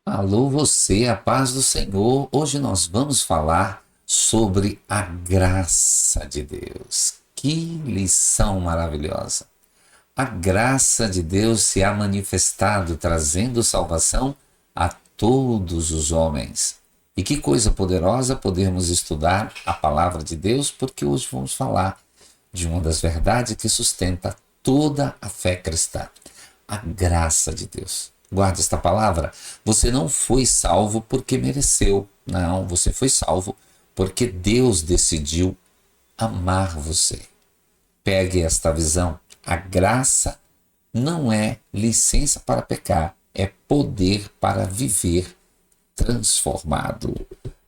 Alô, você, a paz do Senhor. Hoje nós vamos falar sobre a graça de Deus. Que lição maravilhosa! A graça de Deus se há manifestado, trazendo salvação a todos os homens. E que coisa poderosa podermos estudar a palavra de Deus, porque hoje vamos falar de uma das verdades que sustenta toda a fé cristã: a graça de Deus. Guarde esta palavra. Você não foi salvo porque mereceu. Não, você foi salvo porque Deus decidiu amar você. Pegue esta visão. A graça não é licença para pecar, é poder para viver transformado.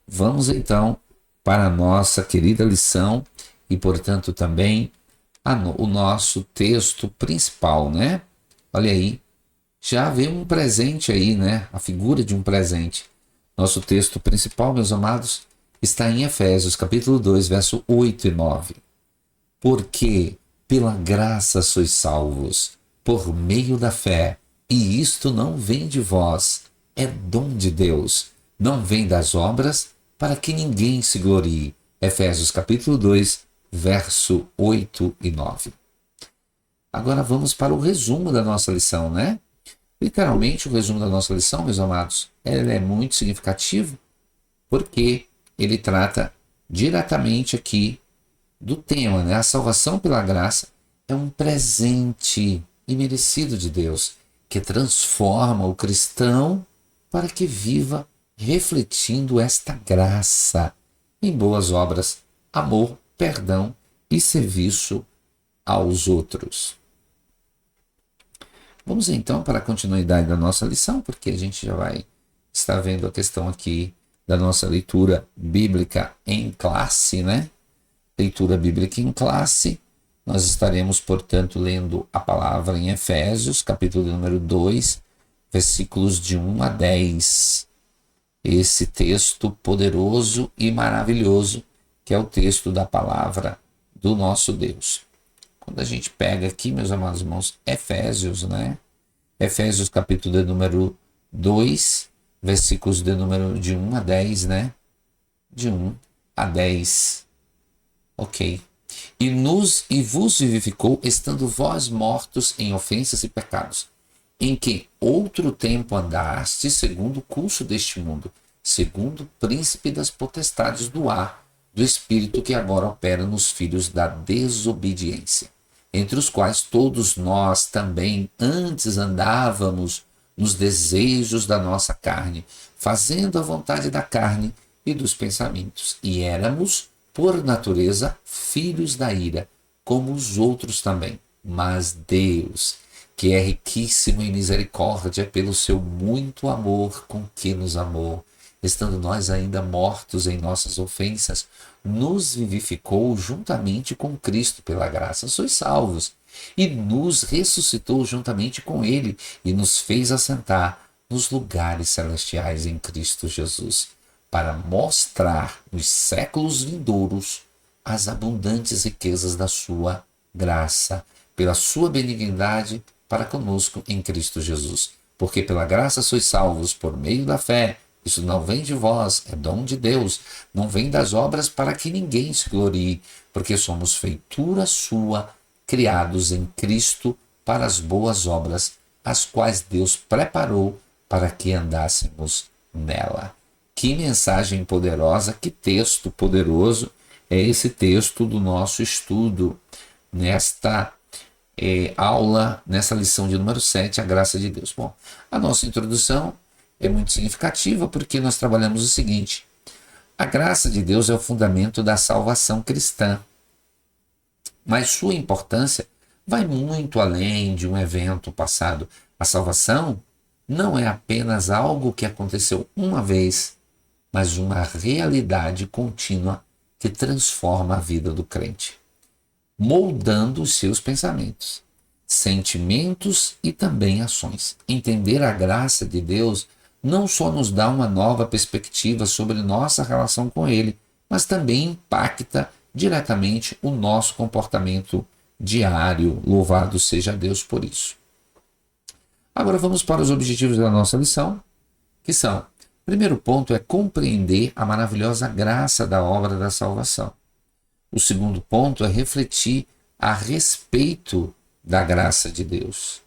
Vamos então para a nossa querida lição e, portanto, também o nosso texto principal, né? Olha aí, já vê um presente aí, né? A figura de um presente. Nosso texto principal, meus amados, está em Efésios, capítulo 2, verso 8 e 9. Porque pela graça sois salvos, por meio da fé, e isto não vem de vós, é dom de Deus, não vem das obras, para que ninguém se glorie. Efésios capítulo 2, verso 8 e 9. Agora vamos para o resumo da nossa lição, né? Literalmente, o resumo da nossa lição, meus amados, ele é muito significativo, porque ele trata diretamente aqui do tema, né? A salvação pela graça é um presente imerecido de Deus, que transforma o cristão para que viva refletindo esta graça em boas obras, amor, perdão e serviço aos outros. Vamos então para a continuidade da nossa lição, porque a gente já vai estar vendo a questão aqui da nossa leitura bíblica em classe, né? Leitura bíblica em classe. Nós estaremos, portanto, lendo a palavra em Efésios, capítulo número 2, versículos de 1 a 10. Esse texto poderoso e maravilhoso, que é o texto da palavra do nosso Deus. Quando a gente pega aqui, meus amados irmãos, Efésios, né? Efésios capítulo de número 2, versículos de 1 a 10, né? De 1 a 10. Ok. E vos vivificou, estando vós mortos em ofensas e pecados, em que outro tempo andaste segundo o curso deste mundo, segundo o príncipe das potestades do ar, do espírito que agora opera nos filhos da desobediência, entre os quais todos nós também antes andávamos nos desejos da nossa carne, fazendo a vontade da carne e dos pensamentos, e éramos, por natureza, filhos da ira, como os outros também. Mas Deus, que é riquíssimo em misericórdia, pelo seu muito amor com que nos amou, estando nós ainda mortos em nossas ofensas, nos vivificou juntamente com Cristo. Pela graça sois salvos, e nos ressuscitou juntamente com ele, e nos fez assentar nos lugares celestiais em Cristo Jesus, para mostrar nos séculos vindouros as abundantes riquezas da sua graça, pela sua benignidade para conosco em Cristo Jesus. Porque pela graça sois salvos por meio da fé. Isso não vem de vós, é dom de Deus. Não vem das obras para que ninguém se glorie, porque somos feitura sua, criados em Cristo para as boas obras, as quais Deus preparou para que andássemos nela. Que mensagem poderosa, que texto poderoso é esse texto do nosso estudo nesta aula, nessa lição de número 7, a graça de Deus. Bom, a nossa introdução é muito significativa porque nós trabalhamos o seguinte: a graça de Deus é o fundamento da salvação cristã, mas sua importância vai muito além de um evento passado. A salvação não é apenas algo que aconteceu uma vez, mas uma realidade contínua que transforma a vida do crente, moldando os seus pensamentos, sentimentos e também ações. Entender a graça de Deus não só nos dá uma nova perspectiva sobre nossa relação com Ele, mas também impacta diretamente o nosso comportamento diário. Louvado seja Deus por isso. Agora vamos para os objetivos da nossa lição. que são: primeiro ponto é compreender a maravilhosa graça da obra da salvação. O segundo ponto é refletir a respeito da graça de Deus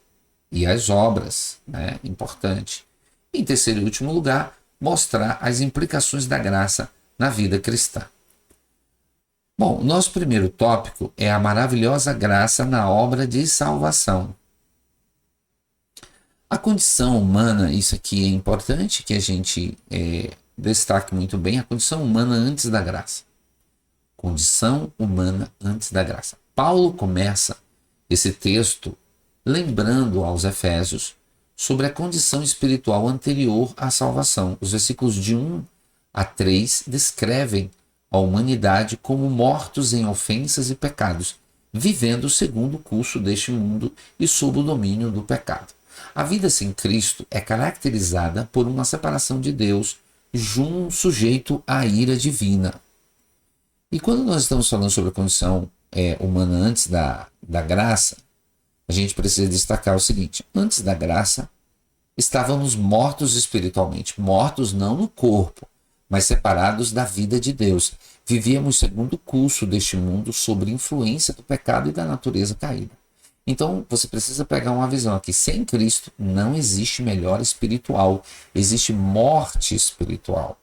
e as obras, né? Importante. Em terceiro e último lugar, mostrar as implicações da graça na vida cristã. Bom, o nosso primeiro tópico é a maravilhosa graça na obra de salvação. A condição humana, isso aqui é importante que a gente destaque muito bem, a condição humana antes da graça. Condição humana antes da graça. Paulo começa esse texto lembrando aos Efésios sobre a condição espiritual anterior à salvação. Os versículos de 1 a 3 descrevem a humanidade como mortos em ofensas e pecados, vivendo segundo o curso deste mundo e sob o domínio do pecado. A vida sem Cristo é caracterizada por uma separação de Deus, sujeito à ira divina. E quando nós estamos falando sobre a condição humana antes da graça, a gente precisa destacar o seguinte: antes da graça, estávamos mortos espiritualmente, mortos não no corpo, mas separados da vida de Deus. Vivíamos segundo o curso deste mundo, sob influência do pecado e da natureza caída. Então, você precisa pegar uma visão aqui. Sem Cristo, não existe melhora espiritual. Existe morte espiritual.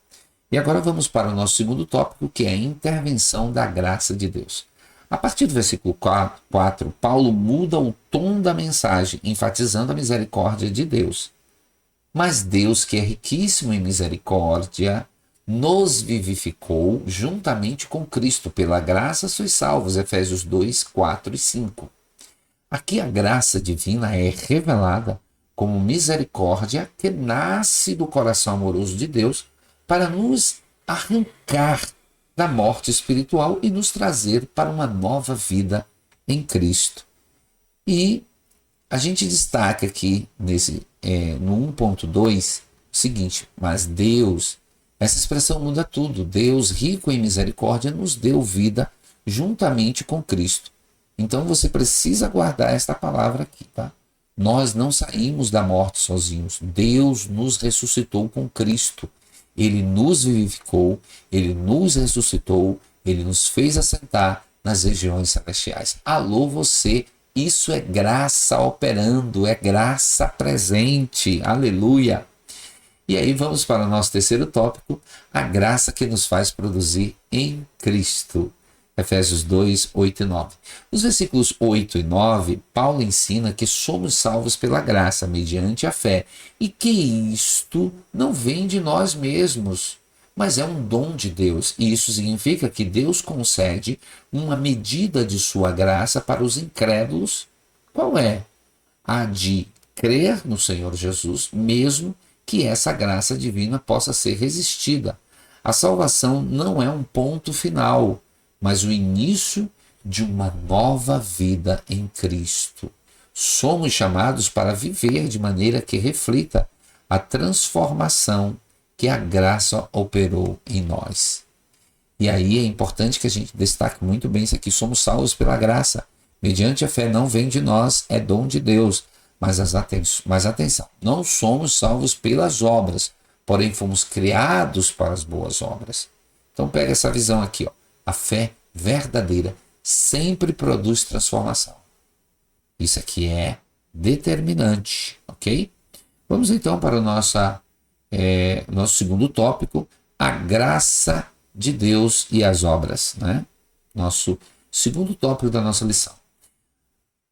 E agora vamos para o nosso segundo tópico, que é a intervenção da graça de Deus. A partir do versículo 4, Paulo muda o tom da mensagem, enfatizando a misericórdia de Deus. Mas Deus, que é riquíssimo em misericórdia, nos vivificou juntamente com Cristo. Pela graça sois salvos. Efésios 2, 4 e 5. Aqui a graça divina é revelada como misericórdia que nasce do coração amoroso de Deus para nos arrancar da morte espiritual e nos trazer para uma nova vida em Cristo. E a gente destaca aqui no 1.2 o seguinte: mas Deus, essa expressão muda tudo. Deus, rico em misericórdia, nos deu vida juntamente com Cristo. Então você precisa guardar esta palavra aqui, tá? Nós não saímos da morte sozinhos. Deus nos ressuscitou com Cristo. Ele nos vivificou, Ele nos ressuscitou, Ele nos fez assentar nas regiões celestiais. Alô você, isso é graça operando, é graça presente. Aleluia! E aí vamos para o nosso terceiro tópico, a graça que nos faz produzir em Cristo. Efésios 2, 8 e 9. Nos versículos 8 e 9, Paulo ensina que somos salvos pela graça, mediante a fé, e que isto não vem de nós mesmos, mas é um dom de Deus. E isso significa que Deus concede uma medida de sua graça para os incrédulos. Qual é? A de crer no Senhor Jesus, mesmo que essa graça divina possa ser resistida. A salvação não é um ponto final, mas o início de uma nova vida em Cristo. Somos chamados para viver de maneira que reflita a transformação que a graça operou em nós. E aí é importante que a gente destaque muito bem isso aqui: somos salvos pela graça. Mediante a fé, não vem de nós, é dom de Deus. Mas atenção, não somos salvos pelas obras, porém fomos criados para as boas obras. Então pega essa visão aqui, ó. A fé verdadeira sempre produz transformação. Isso aqui é determinante, ok? Vamos então para o nosso segundo tópico, a graça de Deus e as obras, né? Nosso segundo tópico da nossa lição.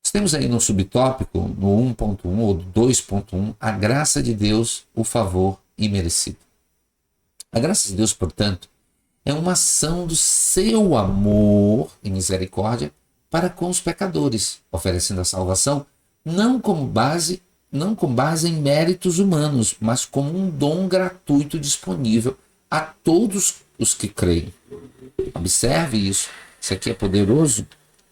Nós temos aí no subtópico, no 1.1 ou 2.1, a graça de Deus, o favor imerecido. A graça de Deus, portanto, é uma ação do seu amor e misericórdia para com os pecadores, oferecendo a salvação não com base em méritos humanos, mas como um dom gratuito disponível a todos os que creem. Observe isso. Isso aqui é poderoso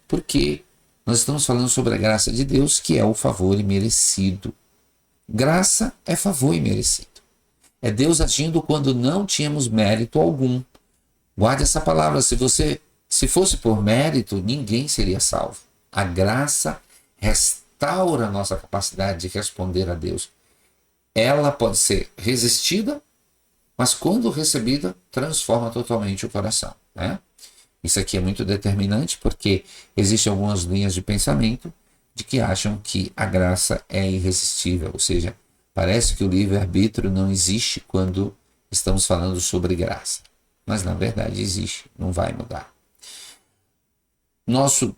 porque nós estamos falando sobre a graça de Deus, que é o favor imerecido. Graça é favor imerecido. É Deus agindo quando não tínhamos mérito algum. Guarde essa palavra. Se fosse por mérito, ninguém seria salvo. A graça restaura a nossa capacidade de responder a Deus. ela pode ser resistida, mas quando recebida, transforma totalmente o coração, né? Isso aqui é muito determinante porque existem algumas linhas de pensamento de que acham que a graça é irresistível, ou seja, parece que o livre-arbítrio não existe quando estamos falando sobre graça. Mas na verdade existe, não vai mudar. Nosso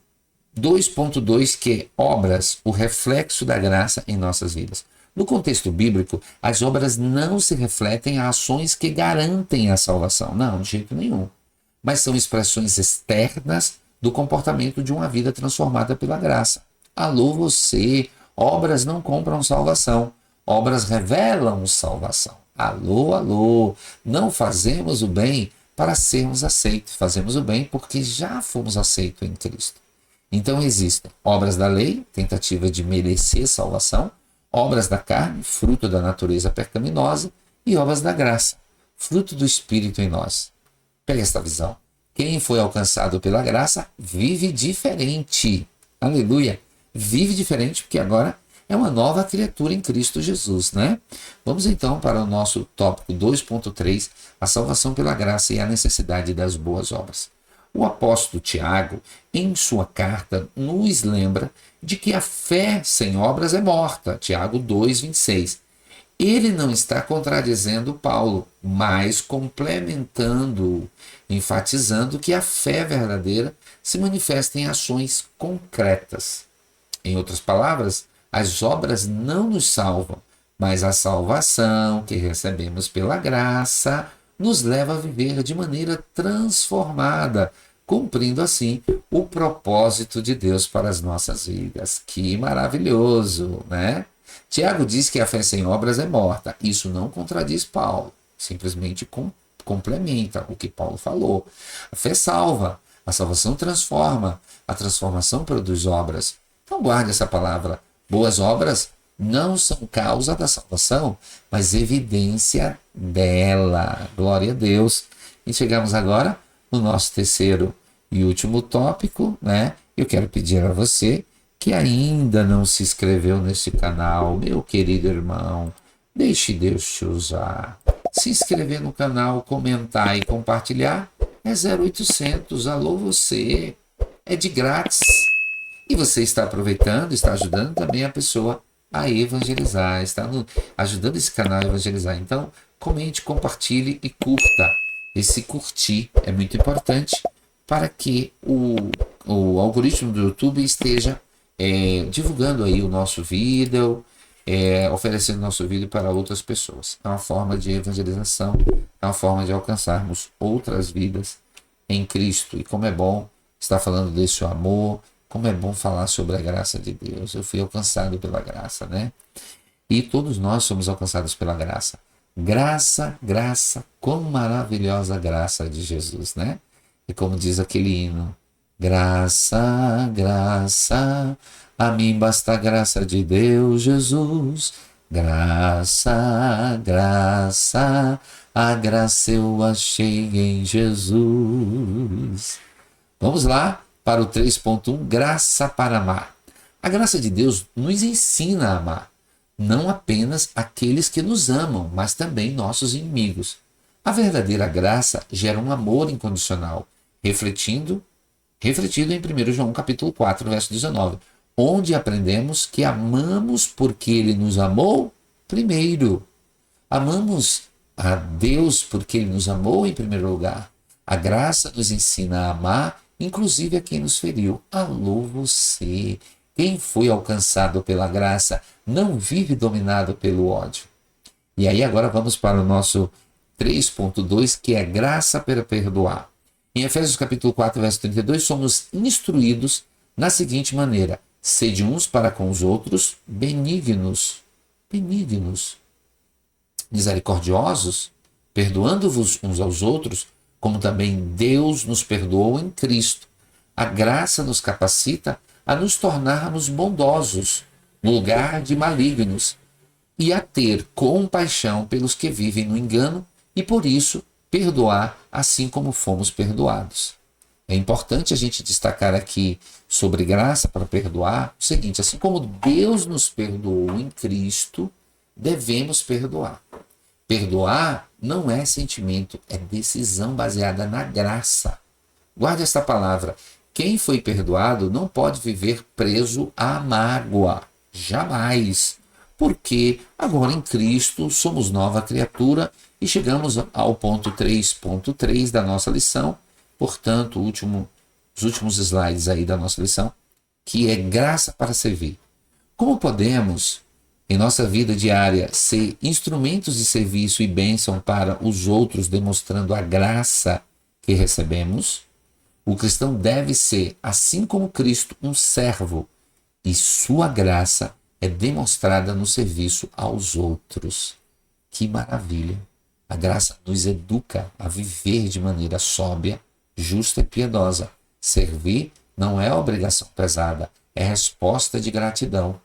2.2, que é obras, o reflexo da graça em nossas vidas. No contexto bíblico, as obras não se refletem a ações que garantem a salvação. Não, de jeito nenhum. Mas são expressões externas do comportamento de uma vida transformada pela graça. Alô você, obras não compram salvação, obras revelam salvação. Alô, alô, não fazemos o bem para sermos aceitos, fazemos o bem porque já fomos aceitos em Cristo. Então existem obras da lei, tentativa de merecer salvação, obras da carne, fruto da natureza pecaminosa, e obras da graça, fruto do Espírito em nós. Pega esta visão. Quem foi alcançado pela graça vive diferente. Aleluia. Vive diferente porque agora é uma nova criatura em Cristo Jesus, né? Vamos então para o nosso tópico 2.3, a salvação pela graça e a necessidade das boas obras. O apóstolo Tiago, em sua carta, nos lembra de que a fé sem obras é morta. Tiago 2:26. Ele não está contradizendo Paulo, mas complementando, enfatizando que a fé verdadeira se manifesta em ações concretas. Em outras palavras, as obras não nos salvam, mas a salvação que recebemos pela graça nos leva a viver de maneira transformada, cumprindo assim o propósito de Deus para as nossas vidas. Que maravilhoso, né? Tiago diz que a fé sem obras é morta. Isso não contradiz Paulo, simplesmente complementa o que Paulo falou. A fé salva, a salvação transforma, a transformação produz obras. Então guarde essa palavra. Boas obras não são causa da salvação, mas evidência dela. Glória a Deus. E chegamos agora no nosso terceiro e último tópico, né? Eu quero pedir a você que ainda não se inscreveu nesse canal, meu querido irmão, deixe Deus te usar. Se inscrever no canal, comentar e compartilhar é 0800. Alô você, é de grátis. E você está aproveitando, está ajudando também a pessoa a evangelizar, está ajudando esse canal a evangelizar. Então, comente, compartilhe e curta. Esse curtir é muito importante para que o algoritmo do YouTube esteja divulgando aí o nosso vídeo, oferecendo nosso vídeo para outras pessoas. É uma forma de evangelização, é uma forma de alcançarmos outras vidas em Cristo. E como é bom estar falando desse amor, como é bom falar sobre a graça de Deus. Eu fui alcançado pela graça, né? E todos nós somos alcançados pela graça. Graça, graça, quão maravilhosa graça de Jesus, né? E como diz aquele hino, graça, graça, a mim basta a graça de Deus, Jesus. Graça, graça, a graça eu achei em Jesus. Vamos lá para o 3.1, graça para amar. A graça de Deus nos ensina a amar, não apenas aqueles que nos amam, mas também nossos inimigos. A verdadeira graça gera um amor incondicional, refletido em 1 João capítulo 4, verso 19, onde aprendemos que amamos porque Ele nos amou primeiro. Amamos a Deus porque Ele nos amou em primeiro lugar. A graça nos ensina a amar, inclusive a quem nos feriu. Alô você! Quem foi alcançado pela graça não vive dominado pelo ódio. E aí agora vamos para o nosso 3.2, que é graça para perdoar. Em Efésios capítulo 4, verso 32, somos instruídos na seguinte maneira: sede uns para com os outros benignos, misericordiosos, perdoando-vos uns aos outros, como também Deus nos perdoou em Cristo. A graça nos capacita a nos tornarmos bondosos no lugar de malignos e a ter compaixão pelos que vivem no engano e, por isso, perdoar assim como fomos perdoados. É importante a gente destacar aqui sobre graça para perdoar o seguinte: assim como Deus nos perdoou em Cristo, devemos perdoar. Perdoar não é sentimento, é decisão baseada na graça. Guarde esta palavra. Quem foi perdoado não pode viver preso à mágoa. Jamais. Porque agora em Cristo somos nova criatura e chegamos ao ponto 3.3 da nossa lição. Portanto, os últimos slides aí da nossa lição, que é graça para servir. Como podemos, em nossa vida diária, ser instrumentos de serviço e bênção para os outros, demonstrando a graça que recebemos? O cristão deve ser, assim como Cristo, um servo, e sua graça é demonstrada no serviço aos outros. Que maravilha! A graça nos educa a viver de maneira sóbria, justa e piedosa. Servir não é obrigação pesada, é resposta de gratidão.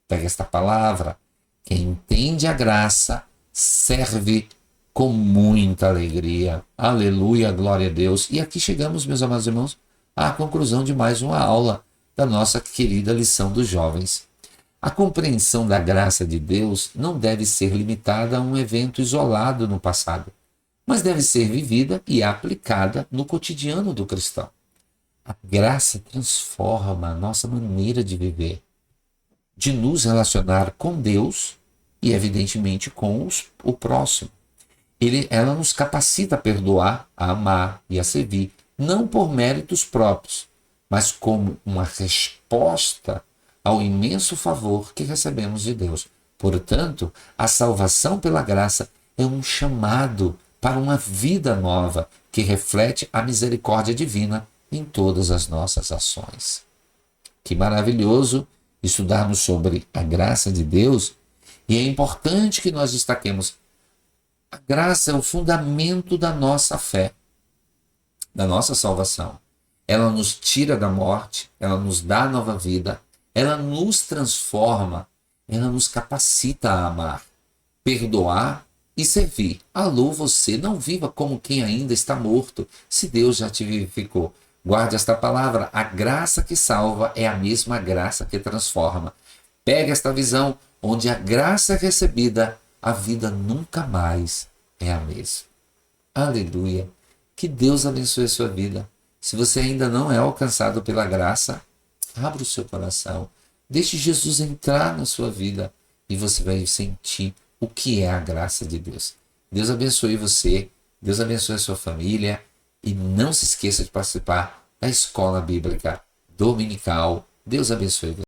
Pega esta palavra. Quem entende a graça serve com muita alegria. Aleluia, glória a Deus. E aqui chegamos, meus amados irmãos, à conclusão de mais uma aula da nossa querida lição dos jovens. A compreensão da graça de Deus não deve ser limitada a um evento isolado no passado, mas deve ser vivida e aplicada no cotidiano do cristão. A graça transforma a nossa maneira de viver, de nos relacionar com Deus e, evidentemente, com o próximo. Ela nos capacita a perdoar, a amar e a servir, não por méritos próprios, mas como uma resposta ao imenso favor que recebemos de Deus. Portanto, a salvação pela graça é um chamado para uma vida nova que reflete a misericórdia divina em todas as nossas ações. Que maravilhoso estudarmos sobre a graça de Deus, e é importante que nós destaquemos: a graça é o fundamento da nossa fé, da nossa salvação. Ela nos tira da morte, ela nos dá nova vida, ela nos transforma, ela nos capacita a amar, perdoar e servir. Alô, você não viva como quem ainda está morto, se Deus já te vivificou. Guarde esta palavra: a graça que salva é a mesma graça que transforma. Pega esta visão, onde a graça é recebida, a vida nunca mais é a mesma. Aleluia! Que Deus abençoe a sua vida. Se você ainda não é alcançado pela graça, abra o seu coração. Deixe Jesus entrar na sua vida e você vai sentir o que é a graça de Deus. Deus abençoe você, Deus abençoe a sua família e não se esqueça de participar da Escola Bíblica Dominical. Deus abençoe você.